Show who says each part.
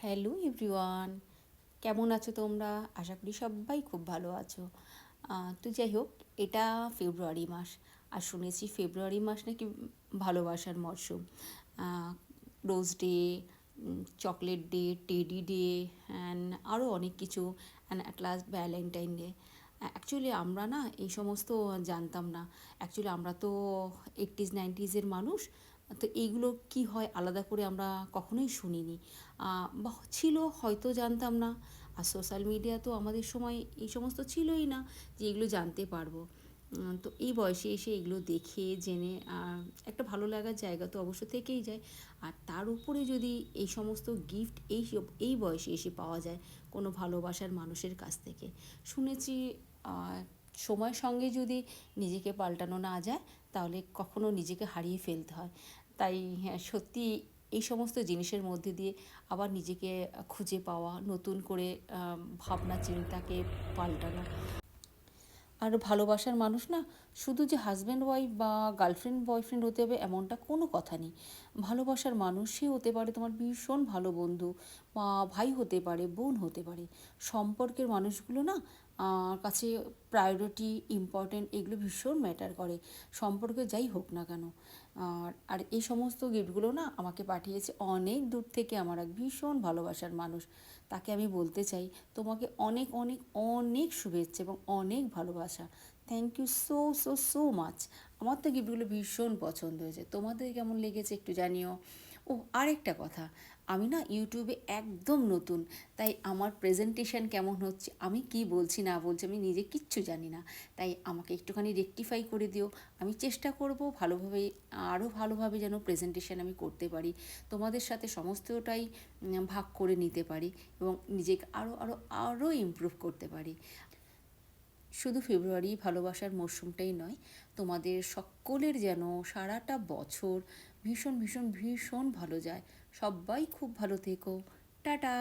Speaker 1: Hello everyone, কেমন আছো তোমরা? আশা করি সবাই খুব ভালো আছো। তো যাই হোক, এটা ফেব্রুয়ারি মাস। আর শুনেছি ফেব্রুয়ারি মাস নাকি ভালোবাসার মরশুম। Rose day, chocolate day, teddy day, and আরও অনেক কিছু, and at last Valentine day. Actually আমরা না এই সমস্ত জানতাম না। অ্যাকচুয়ালি আমরা তো 80s 90s মানুষ। তো এইগুলো কি হয় আলাদা করে আমরা কখনোই শুনিনি, বা ছিল হয়তো জানতাম না। আর সোশ্যাল মিডিয়া তো আমাদের সময় এই সমস্ত ছিলই না যে এগুলো জানতে পারবো। তো এই বয়সে এসে এগুলো দেখে জেনে একটা ভালো লাগার জায়গা তো অবশ্য থেকেই যায়। আর তার উপরে যদি এই সমস্ত গিফট এই বয়সে এসে পাওয়া যায় কোনো ভালোবাসার মানুষের কাছ থেকে, শুনেছি সময়ের সঙ্গে যদি নিজেকে পাল্টানো না যায় তাহলে কখনো নিজেকে হারিয়ে ফেলতে হয়। তাই হ্যাঁ, সত্যি এই সমস্ত জিনিসের মধ্যে দিয়ে আবার নিজেকে খুঁজে পাওয়া, নতুন করে ভাবনা চিন্তাকে পাল্টানো। আর ভালোবাসার মানুষ না শুধু যে হাজব্যান্ড ওয়াইফ বা গার্লফ্রেন্ড বয়ফ্রেন্ড হতে হবে এমনটা কোনো কথা নেই। ভালোবাসার মানুষ সে হতে পারে তোমার ভীষণ ভালো বন্ধু, বা ভাই হতে পারে, বোন হতে পারে। সম্পর্কের মানুষগুলো না কাছে প্রায়োরিটি, ইম্পর্টেন্ট এগুলো ভীষণ ম্যাটার করে, সম্পর্কে যাই হোক না কেন। আর এই সমস্ত গিফটগুলো না আমাকে পাঠিয়েছে অনেক দূর থেকে আমার এক ভীষণ ভালোবাসার মানুষ। তাকে আমি বলতে চাই তোমাকে অনেক অনেক অনেক শুভেচ্ছা এবং অনেক ভালোবাসা। Thank you so so so much. আমার তো গিফটগুলো ভীষণ পছন্দ হয়েছে, তোমাদের কেমন লেগেছে একটু জানিও। ও আরেকটা কথা, আমি না ইউটিউবে একদম নতুন, তাই আমার প্রেজেন্টেশন কেমন হচ্ছে, আমি কি বলছি না বলছি আমি নিজে কিচ্ছু জানি না। তাই আমাকে একটুখানি রেকটিফাই করে দিও। আমি চেষ্টা করব ভালোভাবে, আরও ভালোভাবে যেন প্রেজেন্টেশন আমি করতে পারি, তোমাদের সাথে সমস্তটাই ভাগ করে নিতে পারি এবং নিজেকে আরও আরও আরও ইমপ্রুভ করতে পারি। শুধু ফেব্রুয়ারি ভালোবাসার মরশুমটাই নয়, তোমাদের সকলের যেন সারাটা বছর ভীষণ ভীষণ ভীষণ ভালো যায়। সবাই খুব ভালো থেকো। টাটা।